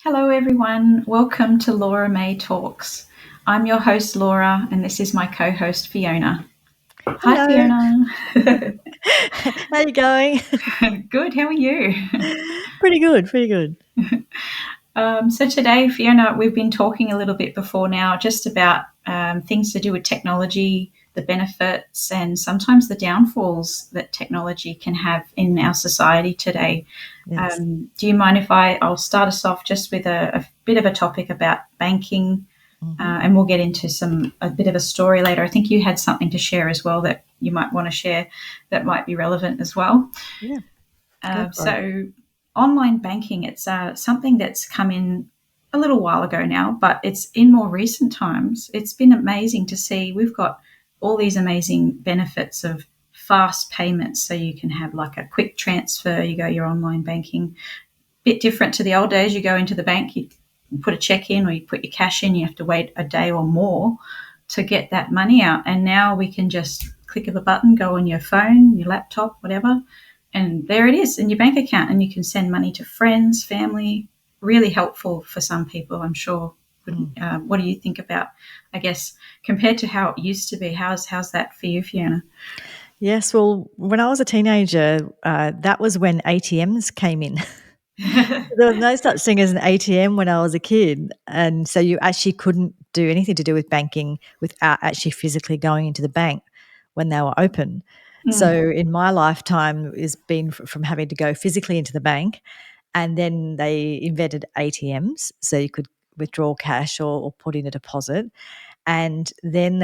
Hello everyone, welcome to Laura May Talks. I'm your host Laura and this is my co-host Fiona. Hi Hello. Fiona. How you going? Good, how are you? Pretty good. So today, Fiona, we've been talking a little bit before now just about things to do with technology, the benefits and sometimes the downfalls that technology can have in our society today. Yes. Do you mind if I'll start us off just with a bit of a topic about banking, and we'll get into a bit of a story later. I think you had something to share as well that you might want to share that might be relevant as well. Yeah, go for it. So online banking, it's something that's come in a little while ago now, but it's in more recent times. It's been amazing to see. We've got all these amazing benefits of fast payments. So you can have like a quick transfer. You go your online banking, bit different to the old days. You go into the bank, you put a check in or you put your cash in, you have to wait a day or more to get that money out. And now we can just click of a button, go on your phone, your laptop, whatever, and there it is in your bank account. And you can send money to friends, family. Really helpful for some people, I'm sure. What do you think about, I guess, compared to how it used to be? How's that for you, Fiona? Yes, well, when I was a teenager, that was when ATMs came in. There was no such thing as an ATM when I was a kid, and so you actually couldn't do anything to do with banking without actually physically going into the bank when they were open. So in my lifetime, it's been from having to go physically into the bank, and then they invented ATMs, so you could withdraw cash or put in a deposit. And then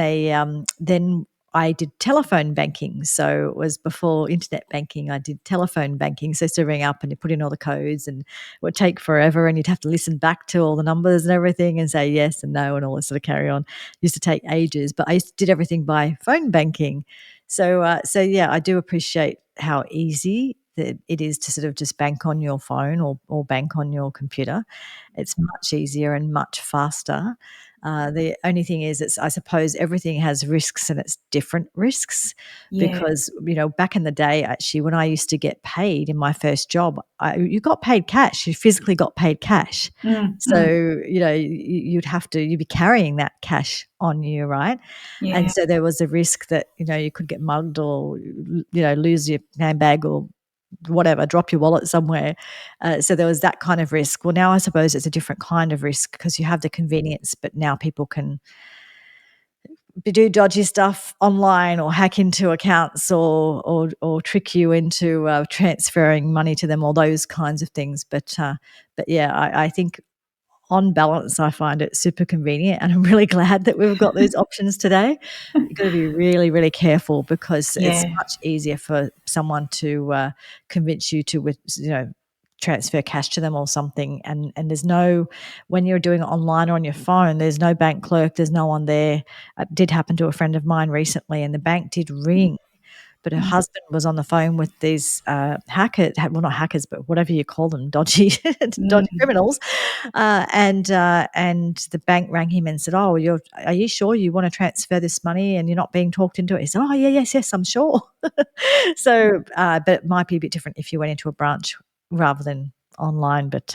I did telephone banking. So it was before internet banking. I did telephone banking. So I used to ring up and you put in all the codes, and it would take forever, and you'd have to listen back to all the numbers and everything and say yes and no and all this sort of carry on. It used to take ages, but did everything by phone banking. So yeah, I do appreciate how easy that it is to sort of just bank on your phone or bank on your computer. It's much easier and much faster. The only thing is, I suppose everything has risks, and it's different risks, Yeah. because back in the day, actually, when I used to get paid in my first job, you got paid cash. You physically got paid cash. So you'd be carrying that cash on you, right? And Yeah. so there was a risk that you could get mugged or lose your handbag or whatever, drop your wallet somewhere. So there was that kind of risk. Well, now I suppose it's a different kind of risk because you have the convenience, but now people can do dodgy stuff online or hack into accounts or trick you into transferring money to them, all those kinds of things. But yeah, I think on balance, I find it super convenient, and I'm really glad that we've got those options today. You've got to be really, really careful because it's Yeah. much easier for someone to convince you to, transfer cash to them or something. And there's no, when you're doing it online or on your phone, there's no bank clerk, there's no one there. It did happen to a friend of mine recently, and the bank did ring, but her husband was on the phone with these hackers, well, not hackers, but whatever you call them, dodgy criminals. And the bank rang him and said, "Oh, are you sure you want to transfer this money and you're not being talked into it?" He said, "Oh, yeah, yes, I'm sure." So, but it might be a bit different if you went into a branch rather than online. But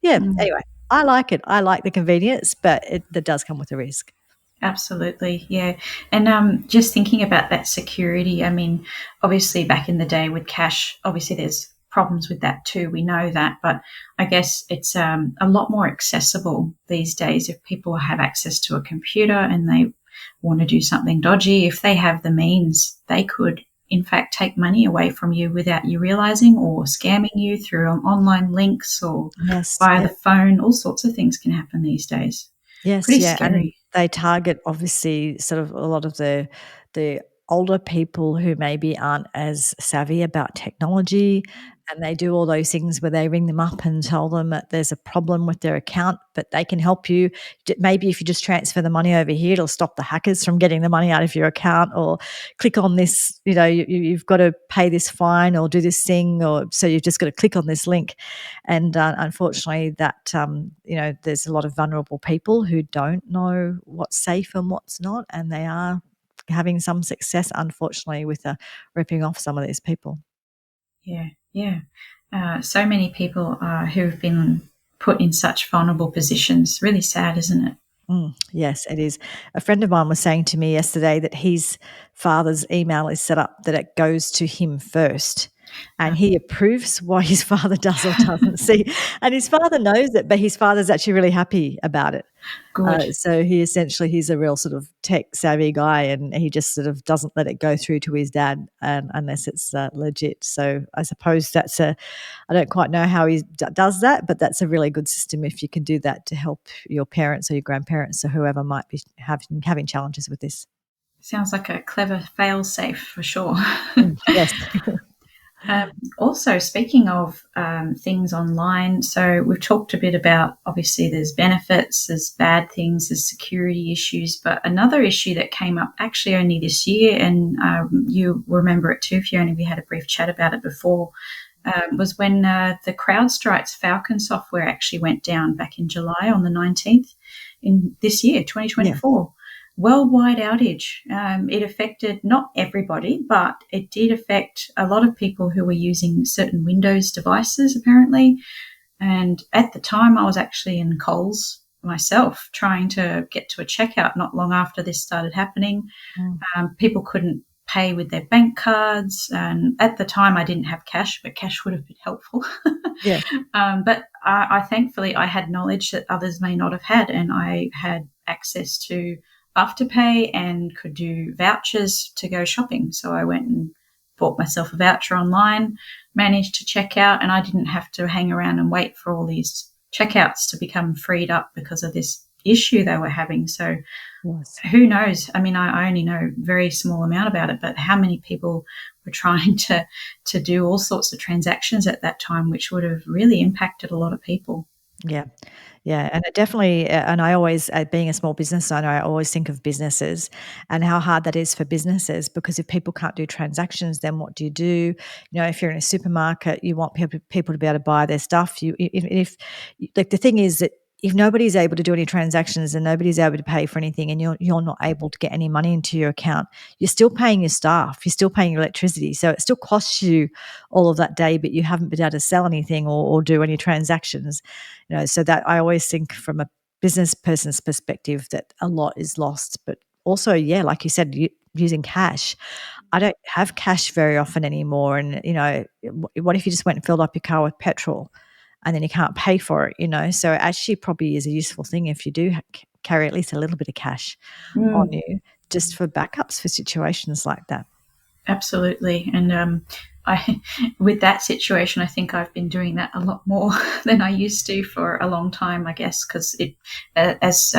yeah, Mm. anyway, I like it. I like the convenience, but that does come with a risk. Absolutely, yeah. And just thinking about that security, I mean, obviously back in the day with cash, obviously there's problems with that too. We know that, but I guess it's a lot more accessible these days if people have access to a computer and they want to do something dodgy. If they have the means, they could, in fact, take money away from you without you realizing, or scamming you through online links or Yes, via yeah. the phone. All sorts of things can happen these days. Yes, Pretty yeah, and scary. they target obviously sort of a lot of the older people who maybe aren't as savvy about technology, and they do all those things where they ring them up and tell them that there's a problem with their account, but they can help you. Maybe if you just transfer the money over here, it'll stop the hackers from getting the money out of your account, or click on this, you've got to pay this fine or do this thing, or so you've just got to click on this link. And unfortunately, that there's a lot of vulnerable people who don't know what's safe and what's not, and they are having some success, unfortunately, with ripping off some of these people. Yeah, yeah. So many people who've been put in such vulnerable positions. Really sad, isn't it? Yes, it is. A friend of mine was saying to me yesterday that his father's email is set up that it goes to him first, and he approves what his father does or doesn't see. And his father knows it, but his father's actually really happy about it. Good. So he's a real sort of tech savvy guy, and he just sort of doesn't let it go through to his dad unless it's legit. So I suppose I don't quite know how he does that, but that's a really good system if you can do that to help your parents or your grandparents or whoever might be having challenges with this. Sounds like a clever fail-safe for sure. Yes. Also, speaking of things online, so we've talked a bit about, obviously there's benefits, there's bad things, there's security issues, but another issue that came up actually only this year, and you remember it too, Fiona, we had a brief chat about it before, was when the CrowdStrike's Falcon software actually went down back in July on the 19th in this year, 2024. Yeah. Worldwide outage. It affected not everybody, but it did affect a lot of people who were using certain Windows devices, apparently. And at the time, I was actually in Coles myself trying to get to a checkout not long after this started happening. People couldn't pay with their bank cards. And at the time, I didn't have cash, but cash would have been helpful. Yeah. But I thankfully, I had knowledge that others may not have had, and I had access to Afterpay and could do vouchers to go shopping. So I went and bought myself a voucher online, managed to check out, and I didn't have to hang around and wait for all these checkouts to become freed up because of this issue they were having. So yes. Who knows? I mean, I only know a very small amount about it, but how many people were trying to do all sorts of transactions at that time, which would have really impacted a lot of people. Yeah. Yeah, and it definitely, and I always, being a small business owner, I always think of businesses and how hard that is for businesses, because if people can't do transactions, then what do? If you're in a supermarket, you want people to be able to buy their stuff. If like the thing is that if nobody's able to do any transactions and nobody's able to pay for anything, and you're not able to get any money into your account, you're still paying your staff, you're still paying your electricity, so it still costs you all of that day, but you haven't been able to sell anything or do any transactions. So that I always think from a business person's perspective that a lot is lost. But also, yeah, like you said, using cash. I don't have cash very often anymore. And, what if you just went and filled up your car with petrol and then you can't pay for it? So it actually probably is a useful thing if you do carry at least a little bit of cash on you, just for backups for situations like that. Absolutely. And with that situation, I think I've been doing that a lot more than I used to for a long time, I guess, because as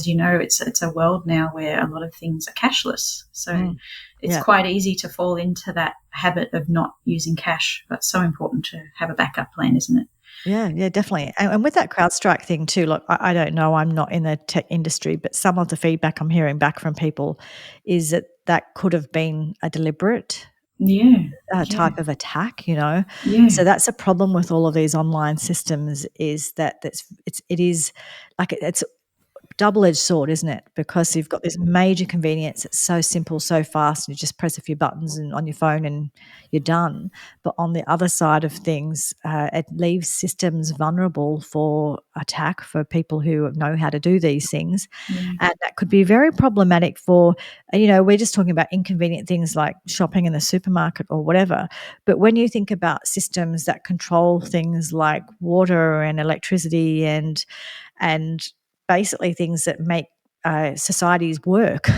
you know, it's a world now where a lot of things are cashless. So it's quite easy to fall into that habit of not using cash, but so important to have a backup plan, isn't it? Yeah, definitely. And with that CrowdStrike thing too, look, I don't know, I'm not in the tech industry, but some of the feedback I'm hearing back from people is that could have been a deliberate type of attack, Yeah. So that's a problem with all of these online systems, is that it is like it's double-edged sword, isn't it? Because you've got this major convenience. It's so simple, so fast, and you just press a few buttons on your phone and you're done. But on the other side of things, it leaves systems vulnerable for attack for people who know how to do these things. Yeah. And that could be very problematic for, we're just talking about inconvenient things like shopping in the supermarket or whatever. But when you think about systems that control things like water and electricity and basically things that make societies work,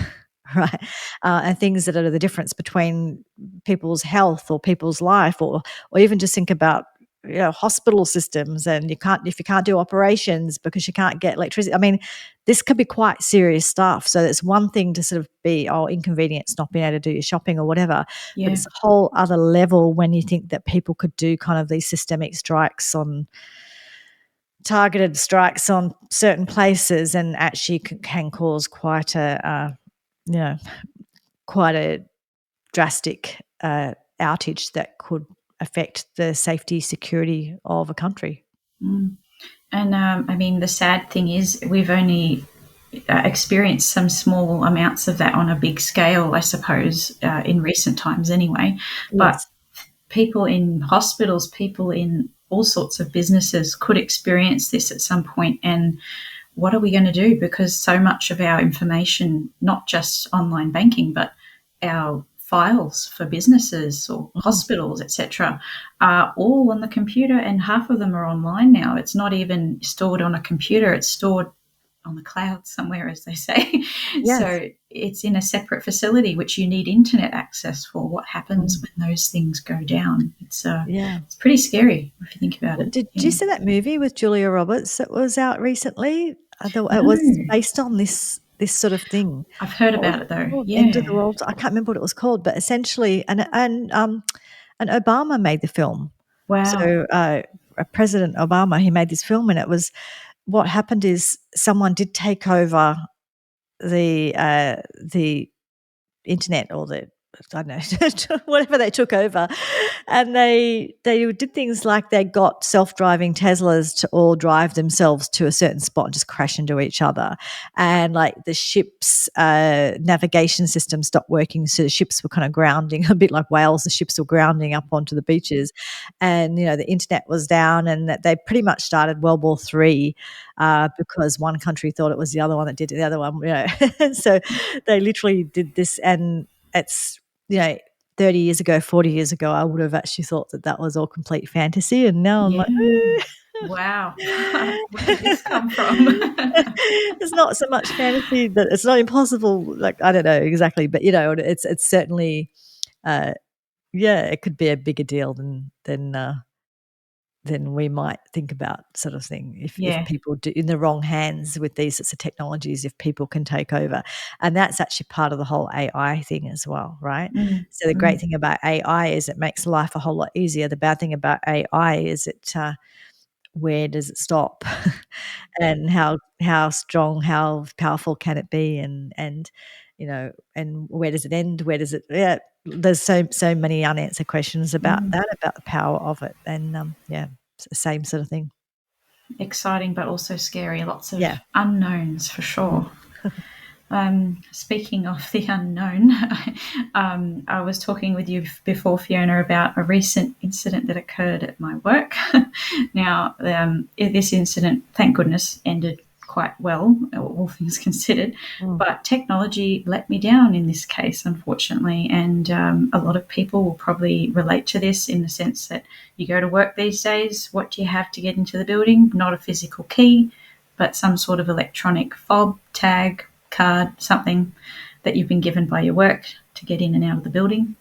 right? And things that are the difference between people's health or people's life, or even just think about hospital systems, and if you can't do operations because you can't get electricity. I mean, this could be quite serious stuff. So it's one thing to sort of be inconvenience not being able to do your shopping or whatever, but Yeah. it's a whole other level when you think that people could do kind of these systemic strikes on targeted strikes on certain places, and actually can cause you know quite a drastic outage that could affect the safety security of a country. Mm. And I mean, the sad thing is, we've only experienced some small amounts of that on a big scale, I suppose, in recent times anyway. But Yes. people in hospitals, people in all sorts of businesses could experience this at some point. And what are we going to do? Because so much of our information, not just online banking, but our files for businesses or Mm. hospitals, etc., are all on the computer, and half of them are online now. It's not even stored on a computer, it's stored on the cloud somewhere, as they say. Yes. So it's in a separate facility, which you need internet access for. What happens Mm. when those things go down? Yeah. It's pretty scary if you think about Well, it. did you Yeah. see that movie with Julia Roberts that was out recently? It was No, based on this sort of thing. I've heard What was about it it though. called? End of the Yeah. World? I can't remember what it was called, but essentially, and Obama made the film. Wow. So, President Obama, he made this film, and it was what happened is someone did take over the internet, or the I don't know whatever they took over, and they did things like they got self-driving Teslas to all drive themselves to a certain spot and just crash into each other, and like the ship's navigation system stopped working, so the ships were kind of grounding a bit like whales. The ships were grounding up onto the beaches, and the internet was down, and that they pretty much started World War Three because one country thought it was the other one that did it, the other one. So they literally did this, and it's you know 30 years ago, 40 years ago, I would have actually thought that that was all complete fantasy, and now I'm like, Yeah. Wow. Where did this come from? it's not so much fantasy, that it's not impossible. Like, I don't know exactly, but it's certainly, uh, yeah, it could be a bigger deal than we might think about, sort of thing. If Yeah. people do in the wrong hands with these sorts of technologies, if people can take over, and that's actually part of the whole AI thing as well, right? Mm, So the great mm, thing about AI is it makes life a whole lot easier. The bad thing about AI is where does it stop, and how strong, how powerful can it be, and where does it end? Where does it? Yeah, there's so many unanswered questions about mm. that, about the power of it, and yeah, same sort of thing. Exciting, but also scary. Lots of Yeah. unknowns for Mm. sure. Speaking of the unknown, I was talking with you before, Fiona, about a recent incident that occurred at my work. Now, this incident, thank goodness, ended quite well, all things considered. Mm. But technology let me down in this case, unfortunately. And a lot of people will probably relate to this, in the sense that you go to work these days, what do you have to get into the building? Not a physical key, but some sort of electronic fob, tag, card, something that you've been given by your work to get in and out of the building.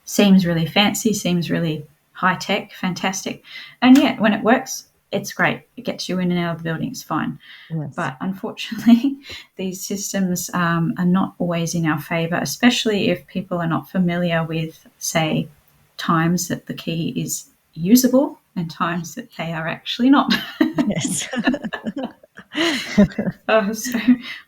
Seems really fancy, seems really high tech, fantastic. And yeah, when it works, it's great. It gets you in and out of the building, it's fine. Yes. But unfortunately, these systems are not always in our favour, especially if people are not familiar with, say, times that the key is usable and times that they are actually not. Yes. So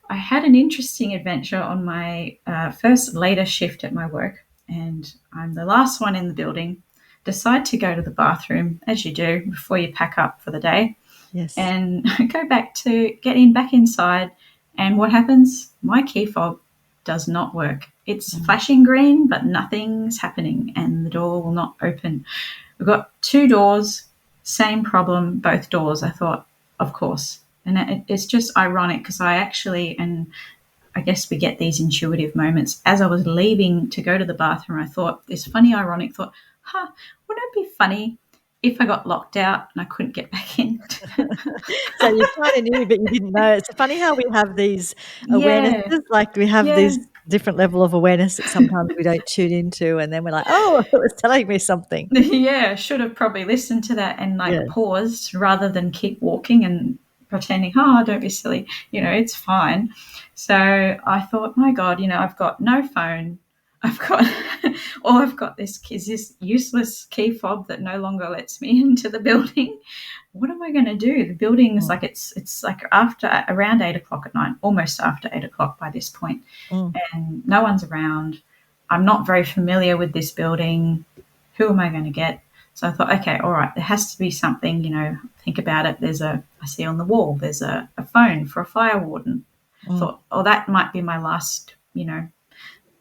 I had an interesting adventure on my first later shift at my work, and I'm the last one in the building. Decide to go to the bathroom, as you do before you pack up for the day, Yes. and go back to get in back inside. And what happens? My key fob does not work. It's Mm. flashing green, but nothing's happening, and the door will not open. We've got two doors, same problem, both doors. I thought, of course. And it's just ironic because I actually, and I guess we get these intuitive moments. As I was leaving to go to the bathroom, I thought this funny, ironic thought, wouldn't it be funny if I got locked out and I couldn't get back in? So you kind of knew, but you didn't know. It's funny how we have these Yeah, awarenesses, like we have yeah, these. different level of awareness that sometimes we don't tune into, and then we're like, "Oh, it was telling me something." Yeah, should have probably listened to that and like Yeah. paused rather than keep walking and pretending, oh, don't be silly, it's fine. So I thought, my God, I've got no phone. I've got, all I've got is this useless key fob that no longer lets me into the building. What am I going to do? The building is Mm, like, it's like after around 8 o'clock at night, almost after 8 o'clock by this point, mm, and no one's around. I'm not very familiar with this building. Who am I going to get? So I thought, okay, all right, there has to be something, think about it. I see on the wall, there's a phone for a fire warden. I mm, thought, oh, that might be my last,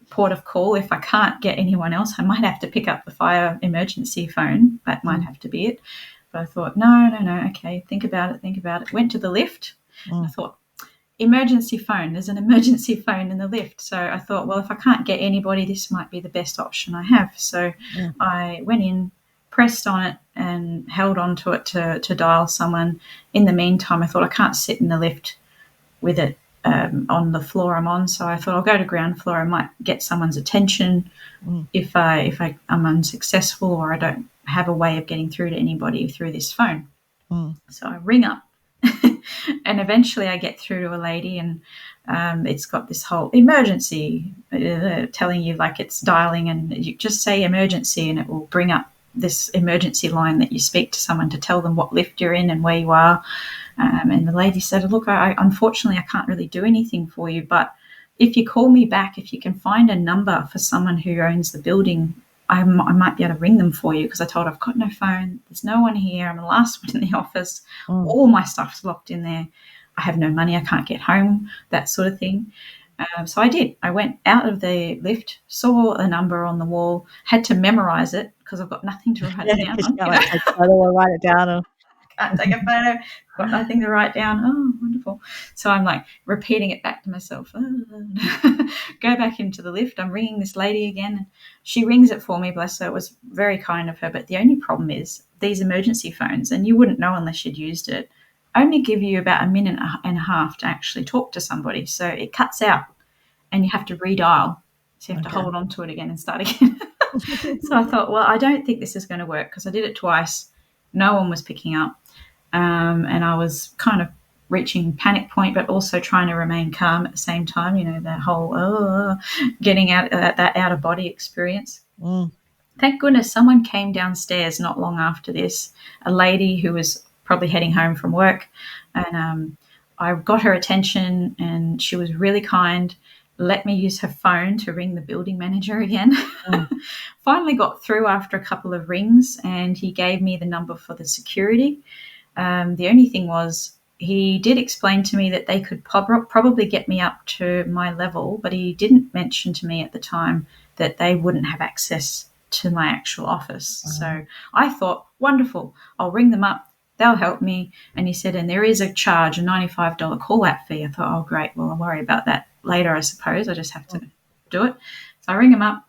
port of call. If I can't get anyone else, I might have to pick up the fire emergency phone. That might mm, have to be it. But I thought, no, no, no, okay, think about it, think about it. Went to the lift. I mm, thought, emergency phone. There's an emergency phone in the lift. So I thought, well, if I can't get anybody, this might be the best option I have. So mm, I went in, pressed on it, and held on to it to dial someone. In the meantime, I thought I can't sit in the lift with it on the floor I'm on. So I thought I'll go to ground floor. I might get someone's attention mm, if I'm unsuccessful or I don't have a way of getting through to anybody through this phone. mm. So I ring up, and eventually I get through to a lady, and it's got this whole emergency telling you like it's dialing, and you just say emergency, and it will bring up this emergency line that you speak to someone to tell them what lift you're in and where you are. And the lady said, "Look, unfortunately I can't really do anything for you, but if you call me back, if you can find a number for someone who owns the building, I might be able to ring them for you," because I told her I've got no phone. There's no one here. I'm the last one in the office. Mm. All my stuff's locked in there. I have no money. I can't get home, that sort of thing. So I did. I went out of the lift, saw a number on the wall, had to memorize it because I've got nothing to write Yeah, it down 'cause you on. can't, like, take a photo or write it down or Can't take a photo, got nothing to write down. Oh, wonderful. So I'm like repeating it back to myself. Go back into the lift. I'm ringing this lady again. She rings it for me, bless her. It was very kind of her. But the only problem is these emergency phones, and you wouldn't know unless you'd used it, only give you about a minute and a half to actually talk to somebody. So it cuts out and you have to redial. So you have to okay. hold on to it again and start again. So I thought, well, I don't think this is going to work because I did it twice. No one was picking up. And I was kind of reaching panic point, but also trying to remain calm at the same time. That whole getting out that out of body experience. Mm, Thank goodness someone came downstairs not long after this. A lady who was probably heading home from work, and I got her attention, and she was really kind. Let me use her phone to ring the building manager again. mm, Finally got through after a couple of rings, and he gave me the number for the security. The only thing was, he did explain to me that they could probably get me up to my level, but he didn't mention to me at the time that they wouldn't have access to my actual office. So I thought, wonderful, I'll ring them up. They'll help me. And he said, and there is a charge, a $95 call out fee. I thought, oh, great. Well, I'll worry about that later, I suppose. I just have to do it. So I ring them up.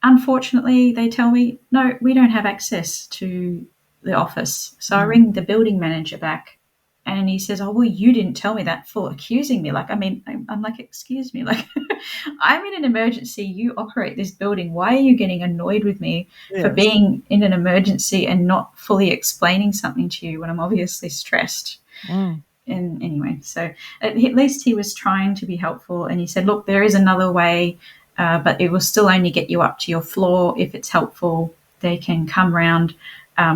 Unfortunately, they tell me, no, we don't have access to the office. So I mm. ring the building manager back, and he says, oh, well, you didn't tell me that, for accusing me. Like, I mean, I'm like, excuse me, like, I'm in an emergency. You operate this building. Why are you getting annoyed with me for Yes. being in an emergency and not fully explaining something to you when I'm obviously stressed? Mm, And anyway, so at least he was trying to be helpful, and he said, look, there is another way, but it will still only get you up to your floor. If it's helpful, they can come round.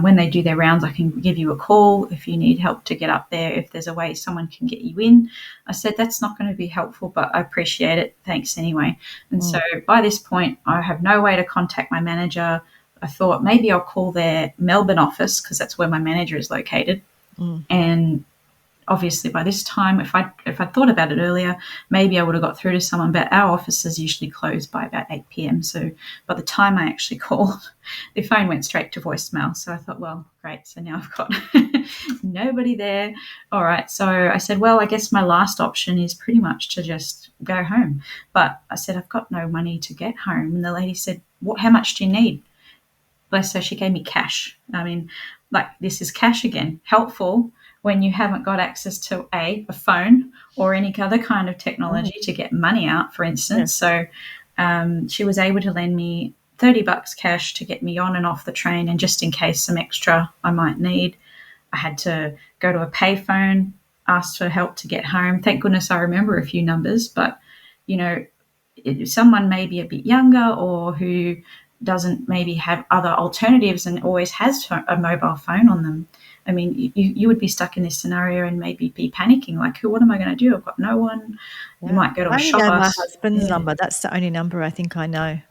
When they do their rounds, I can give you a call if you need help to get up there, if there's a way someone can get you in. I said, that's not going to be helpful, but I appreciate it. Thanks anyway. And mm, so by this point, I have no way to contact my manager. I thought maybe I'll call their Melbourne office because that's where my manager is located. mm, And obviously by this time, if I thought about it earlier, maybe I would have got through to someone. But our offices usually close by about 8 p.m. So by the time I actually called, the phone went straight to voicemail. So I thought, well, great. So now I've got nobody there. All right. So I said, well, I guess my last option is pretty much to just go home. But I said, I've got no money to get home. And the lady said, what? How much do you need? Bless her, she gave me cash. I mean, like, this is cash again. Helpful, when you haven't got access to a phone or any other kind of Mm, technology to get money out, for instance. yes. So she was able to lend me $30 cash to get me on and off the train, and just in case some extra I might need. I had to go to a payphone, ask for help to get home. Thank goodness I remember a few numbers, but you know, someone maybe a bit younger or who doesn't maybe have other alternatives and always has a mobile phone on them. I mean, you would be stuck in this scenario and maybe be panicking, like, "Who? What am I going to do? I've got no one." You Yeah. might go to a I only know shopper. my husband's Yeah, number. That's the only number I think I know of,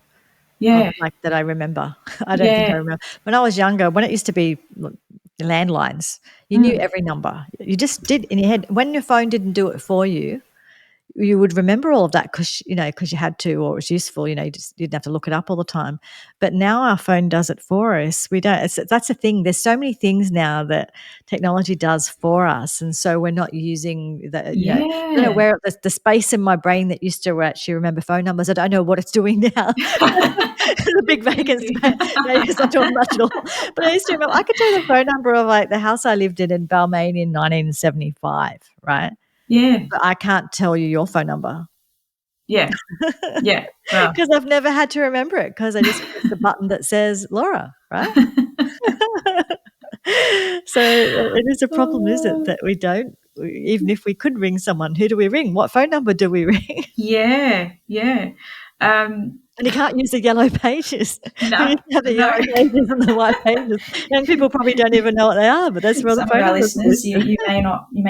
yeah, like, that I remember. I don't think I yeah, remember. When I was younger, when it used to be landlines, you knew mm, every number. You just did in your head. When your phone didn't do it for you, you would remember all of that because you had to, or it was useful. You didn't have to look it up all the time. But now our phone does it for us. We don't. That's the thing. There's so many things now that technology does for us, and so we're not using the. I don't know yeah. where the space in my brain that used to actually remember phone numbers. I don't know what it's doing now. There's a big vacant Crazy. space. Maybe it's not doing much at all. But I used to remember. I could tell the phone number of like the house I lived in Balmain in 1975, right? Yeah, But I can't tell you your phone number yeah, yeah. Well, because I've never had to remember it because I just press the button that says Laura, right? So it is a problem, is it, oh, that we don't even if we could ring someone, who do we ring? What phone number do we ring? yeah, yeah. Um, And you can't use the yellow pages. We no, used to have the no. yellow pages and the white pages. Young people probably don't even know what they are, but that's where all the Some of phone our numbers listeners, are. you may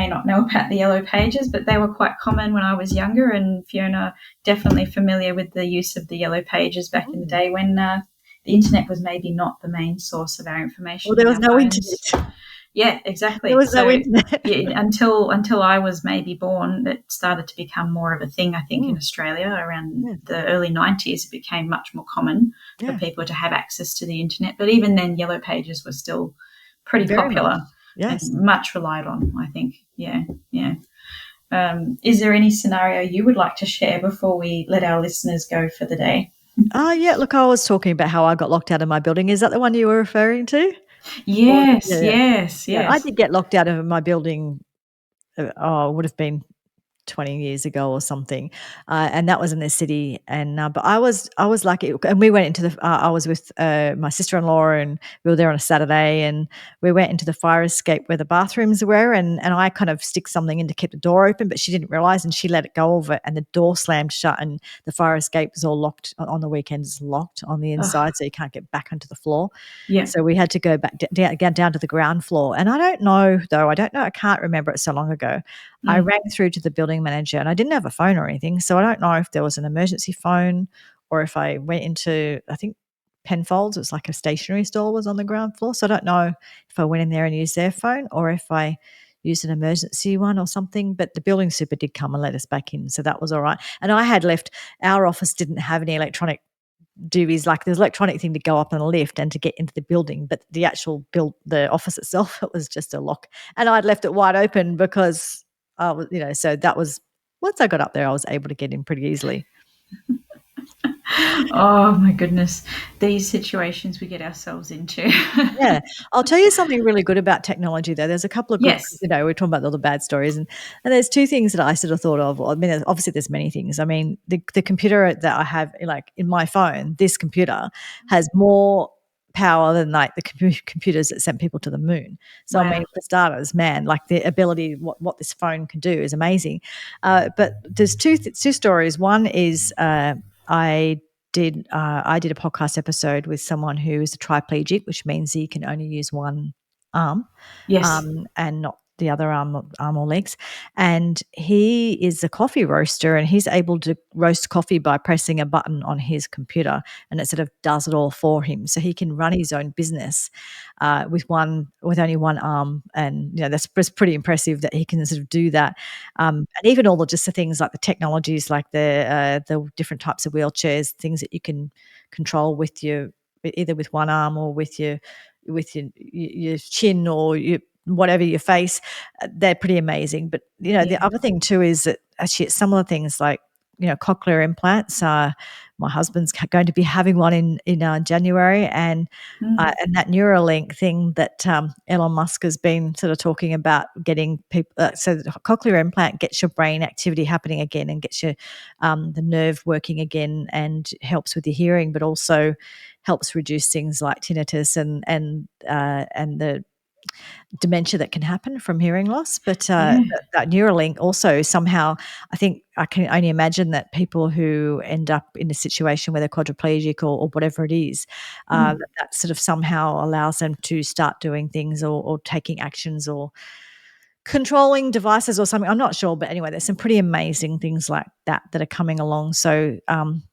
not know about the yellow pages, but they were quite common when I was younger. And Fiona definitely familiar with the use of the yellow pages back in the Mm. day when the internet was maybe not the main source of our Well, information there in was our no phones. internet. Yeah, There exactly. was no So internet. yeah, until I was maybe born, that started to become more of a thing. I think in Mm, Australia around yeah, the early '90s, it became much more common for yeah, people to have access to the internet. But even then, yellow pages were still pretty very much. popular and Yes. much relied on. I think. Yeah, yeah. Is there any scenario you would like to share before we let our listeners go for the day? Yeah, look, I was talking about how I got locked out of my building. Is that the one you were referring to? Or Yes, yeah, yeah. yes, Yeah, I yes. did get locked out of my building, it would have been 20 years ago or something, and that was in the city. And but I was lucky, and we went into the. I was with my sister-in-law, and we were there on a Saturday, and we went into the fire escape where the bathrooms were, and I kind of stick something in to keep the door open, but she didn't realize, and she let it go of it, and the door slammed shut, and the fire escape was all locked on the weekends, locked on the Oh, inside, so you can't get back onto the floor. yeah. So we had to go back down to the ground floor. And I don't know, though, I don't know, I can't remember it so long ago. I Mm. rang through to the building manager and I didn't have a phone or anything. So I don't know if there was an emergency phone or if I went into, I think, Penfolds, it was like a stationery store was on the ground floor. So I don't know if I went in there and used their phone or if I used an emergency one or something. But the building super did come and let us back in. So that was all right. And I had left, our office didn't have any electronic do is like there's electronic thing to go up on a lift and to get into the building, but the actual the office itself, it was just a lock. And I'd left it wide open because I was, so that was once I got up there, I was able to get in pretty easily. Oh my goodness, these situations we get ourselves into. Yeah. I'll tell you something really good about technology, though. There's a couple of good, Yes. we're talking about all the bad stories, and there's two things that I sort of thought of. Well, I mean, obviously, there's many things. I mean, the computer that I have, like in my phone, this computer has more power than like the computers that sent people to the moon. So, I mean, Wow. for starters, man, like the ability, what this phone can do is amazing. But there's two stories. One is I I did a podcast episode with someone who is a triplegic, which means he can only use one arm, Yes. and not the other arm or legs. And he is a coffee roaster, and he's able to roast coffee by pressing a button on his computer, and it sort of does it all for him. So he can run his own business with only one arm, and that's pretty impressive that he can sort of do that. And even all just the things like the technologies, like the different types of wheelchairs, things that you can control with either with one arm or with your chin or whatever your face, they're pretty amazing. But the Yeah. other thing too is that actually some of the things like cochlear implants. My husband's going to be having one in January, and Mm. that Neuralink thing that Elon Musk has been sort of talking about, getting people. So the cochlear implant gets your brain activity happening again and gets your the nerve working again and helps with your hearing, but also helps reduce things like tinnitus and the dementia that can happen from hearing loss. But Yeah. that Neuralink also somehow, I think I can only imagine that people who end up in a situation where they're quadriplegic or whatever it is, Mm. that sort of somehow allows them to start doing things or taking actions or controlling devices or something. I'm not sure, but anyway, there's some pretty amazing things like that are coming along. So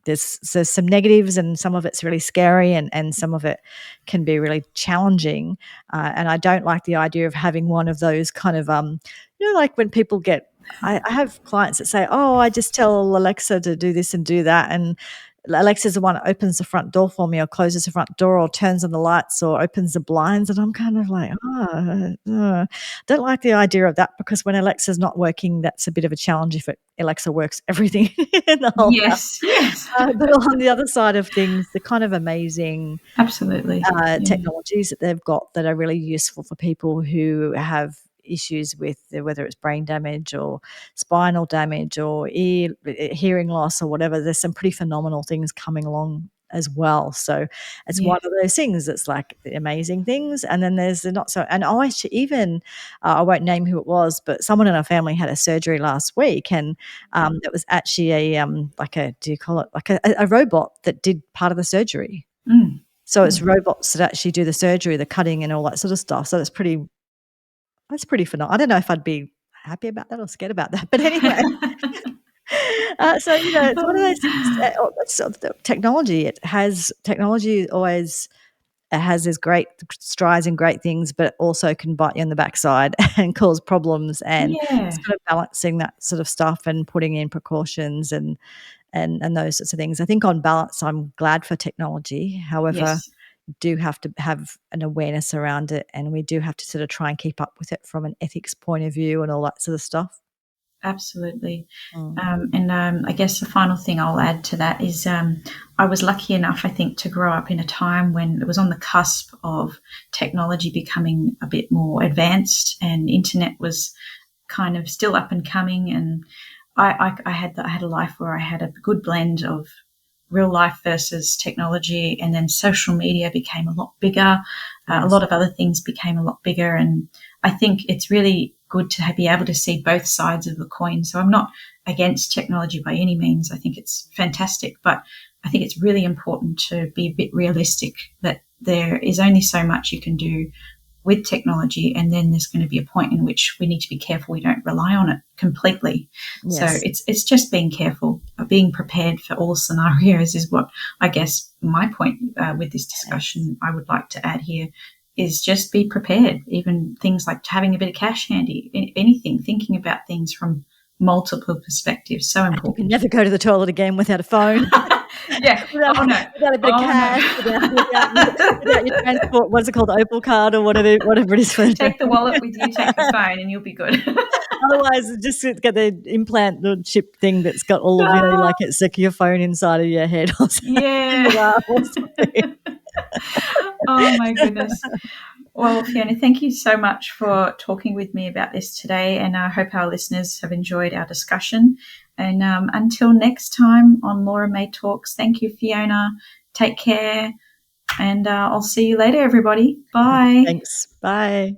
there's some negatives, and some of it's really scary, and some of it can be really challenging. And I don't like the idea of having one of those kind of like when people get. I have clients that say, "Oh, I just tell Alexa to do this and do that," and Alexa's the one that opens the front door for me, or closes the front door, or turns on the lights, or opens the blinds, and I'm kind of like, don't like the idea of that, because when Alexa's not working, that's a bit of a challenge if Alexa works everything in the whole house. Yes. Yes. But on the other side of things, the kind of amazing Absolutely. Yeah. technologies that they've got that are really useful for people who have issues with whether it's brain damage or spinal damage or hearing loss or whatever. There's some pretty phenomenal things coming along as well. So it's Yeah. one of those things that's like the amazing things, and then there's the not so. And I actually even I won't name who it was, but someone in our family had a surgery last week, and it was actually a like a, do you call it, like a robot that did part of the surgery. Mm. So it's Mm. robots that actually do the surgery, the cutting and all that sort of stuff. So that's pretty phenomenal. I don't know if I'd be happy about that or scared about that, but anyway. So, it's one of those things, sort of the technology. Technology always has these great strides and great things, but also can bite you in the backside and cause problems, and it's Yeah. kind of balancing that sort of stuff and putting in precautions and those sorts of things. I think on balance, I'm glad for technology. However, Yes. do have to have an awareness around it, and we do have to sort of try and keep up with it from an ethics point of view and all that sort of stuff. Absolutely. Mm. And I guess the final thing I'll add to that is I was lucky enough, I think, to grow up in a time when it was on the cusp of technology becoming a bit more advanced, and internet was kind of still up and coming. And I had a life where I had a good blend of real life versus technology, and then social media became a lot bigger. A Yes. lot of other things became a lot bigger, and I think it's really good to be able to see both sides of the coin. So I'm not against technology by any means. I think it's fantastic, but I think it's really important to be a bit realistic that there is only so much you can do with technology, and then there's going to be a point in which we need to be careful we don't rely on it completely. So Yes. it's just being careful, being prepared for all scenarios is what I guess my point with this Yes. discussion I would like to add here is just be prepared. Even things like having a bit of cash handy, anything, thinking about things from multiple perspectives, so And you can important. never go to the toilet again without a phone, Yeah. without Oh no. without a bit of Oh no. cash, without your transport, what's it called, Opal card or whatever it is for the Take the wallet with you, take the phone, and you'll be good. otherwise, just get the implant, the chip thing that's got all of, like it's like your phone inside of your head or in Yeah. your arm or something. Oh my goodness. Well, Fiona, thank you so much for talking with me about this today, and I hope our listeners have enjoyed our discussion. And until next time on Laura May Talks, thank you, Fiona. Take care, and I'll see you later, everybody. Bye. Thanks. Bye.